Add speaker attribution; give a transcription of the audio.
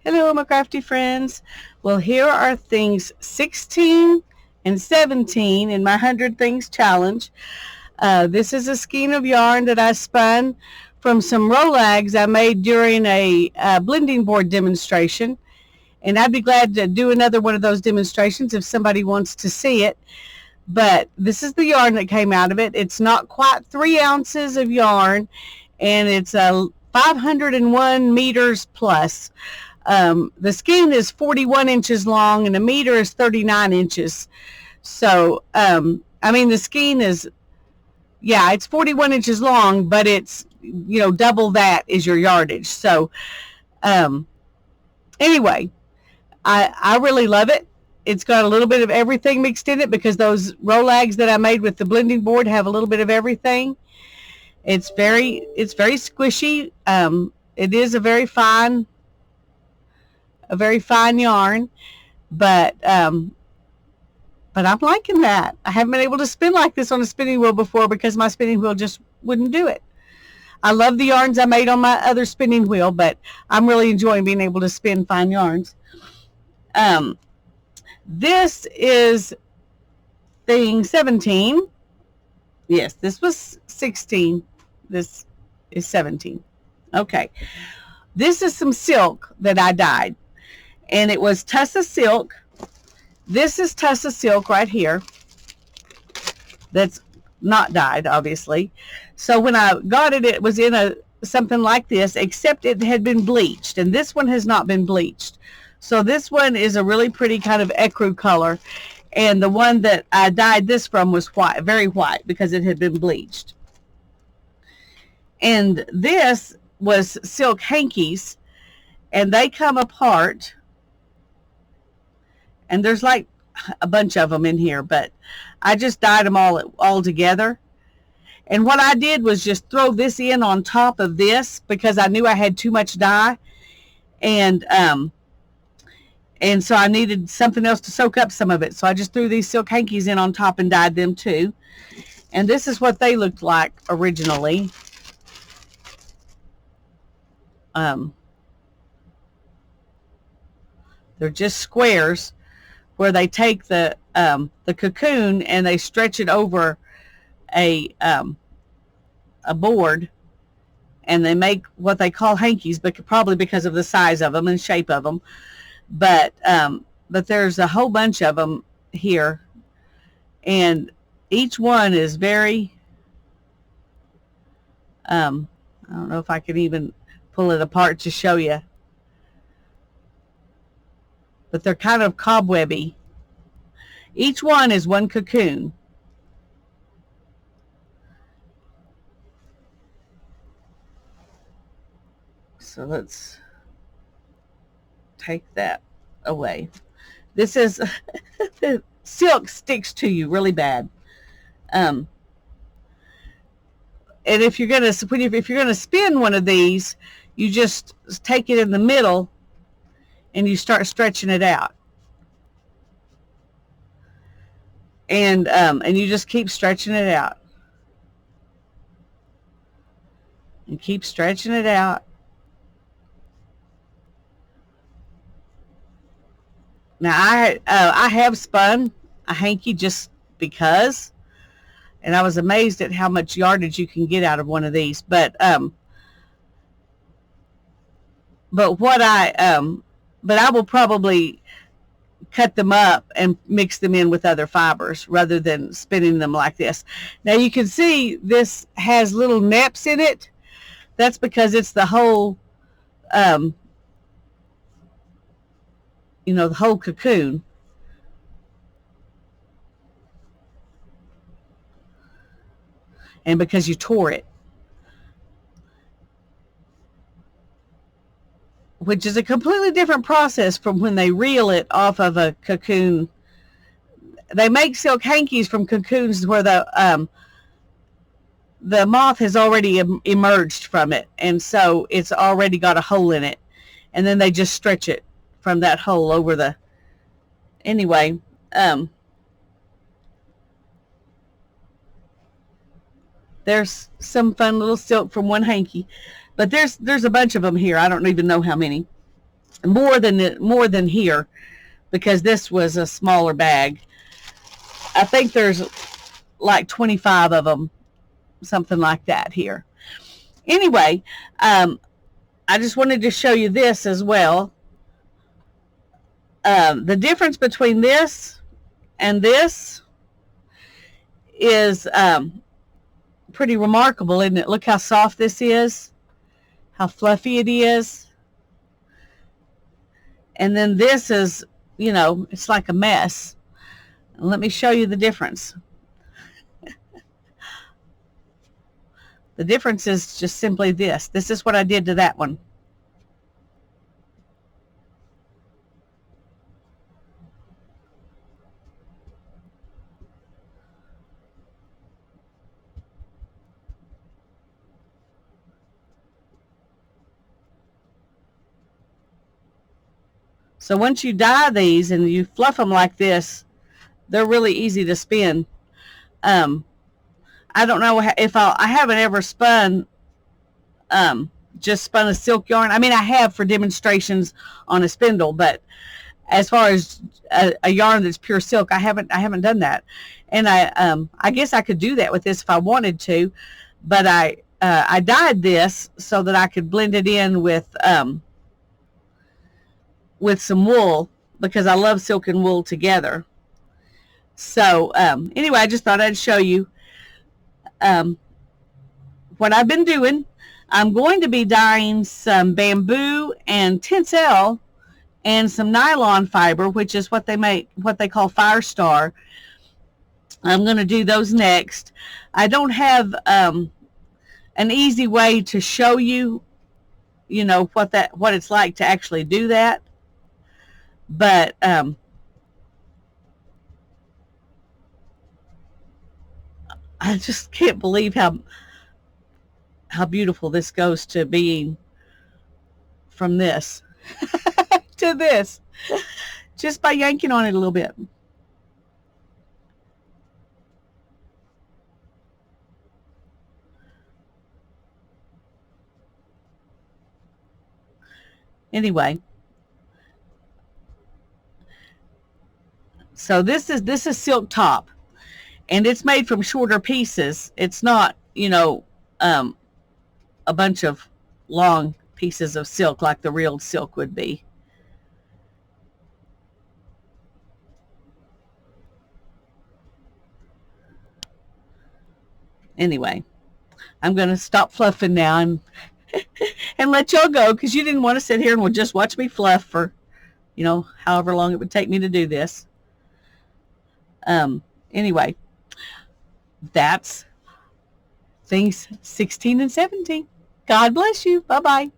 Speaker 1: Hello, my crafty friends. Well, here are things 16 and 17 in my 100 Things Challenge. This is a skein of yarn that I spun from some Rolags I made during a blending board demonstration. And I'd be glad to do another one of those demonstrations if somebody wants to see it. But this is the yarn that came out of it. It's not quite 3 ounces of yarn, and it's 501 meters plus. The skein is 41 inches long and a meter is 39 inches. So, the skein is, it's 41 inches long, but it's, double that is your yardage. So, anyway, I really love it. It's got a little bit of everything mixed in it because those Rolags that I made with the blending board have a little bit of everything. It's very squishy. It is a very fine yarn, but I'm liking that. I haven't been able to spin like this on a spinning wheel before because my spinning wheel just wouldn't do it. I love the yarns I made on my other spinning wheel, but I'm really enjoying being able to spin fine yarns. This is thing 17. Yes, this was 16. This is 17. Okay. This is some silk that I dyed, and it was Tussa silk. This is Tussa silk right here. That's not dyed, obviously. So when I got it, it was in something like this, except it had been bleached, and this one has not been bleached. So this one is a really pretty kind of ecru color, and the one that I dyed this from was white, very white, because it had been bleached. And this was silk hankies, and they come apart, and there's like a bunch of them in here, but I just dyed them all together. And what I did was just throw this in on top of this because I knew I had too much dye, and so I needed something else to soak up some of it. So I just threw these silk hankies in on top and dyed them too. And this is what they looked like originally. They're just squares where they take the cocoon and they stretch it over a board, and they make what they call hankies, but probably because of the size of them and shape of them. But there's a whole bunch of them here, and each one is very, I don't know if I can even pull it apart to show you, but they're kind of cobwebby. Each one is one cocoon. So let's take that away. This is the silk sticks to you really bad. And if you're gonna spin one of these, you just take it in the middle and you start stretching it out. And you just keep stretching it out. And keep stretching it out. Now I have spun a hanky just because, and I was amazed at how much yardage you can get out of one of these. But I will probably cut them up and mix them in with other fibers rather than spinning them like this. Now you can see this has little neps in it. That's because it's the whole the whole cocoon. And because you tore it. Which is a completely different process from when they reel it off of a cocoon. They make silk hankies from cocoons where the moth has already emerged from it, and so it's already got a hole in it, and then they just stretch it from that hole over the. Anyway, there's some fun little silk from one hanky, but there's a bunch of them here. I don't even know how many. more than here, because this was a smaller bag. I think there's like 25 of them, something like that here. Anyway, I just wanted to show you this as well. The difference between this and this is pretty remarkable, isn't it? Look how soft this is, how fluffy it is. And then this is, you know, it's like a mess. Let me show you the difference. The difference is just simply this. This is what I did to that one. So once you dye these and you fluff them like this, they're really easy to spin. I don't know if I haven't ever spun, just spun a silk yarn. I mean, I have for demonstrations on a spindle, but as far as a yarn that's pure silk, I haven't done that. And I guess I could do that with this if I wanted to, but I dyed this so that I could blend it in with some wool, because I love silk and wool together. So anyway, I just thought I'd show you what I've been doing. I'm going to be dyeing some bamboo and tencel and some nylon fiber, which is what they call Fire Star. I'm going to do those next. I don't have an easy way to show you, you know, what it's like to actually do that. But I just can't believe how beautiful this goes to being from this to this, just by yanking on it a little bit. Anyway, so this is silk top, and it's made from shorter pieces. It's not, you know, a bunch of long pieces of silk like the real silk would be. Anyway, I'm going to stop fluffing now and and let y'all go, because you didn't want to sit here and just watch me fluff for, you know, however long it would take me to do this. Anyway, that's things 16 and 17. God bless you. Bye-bye.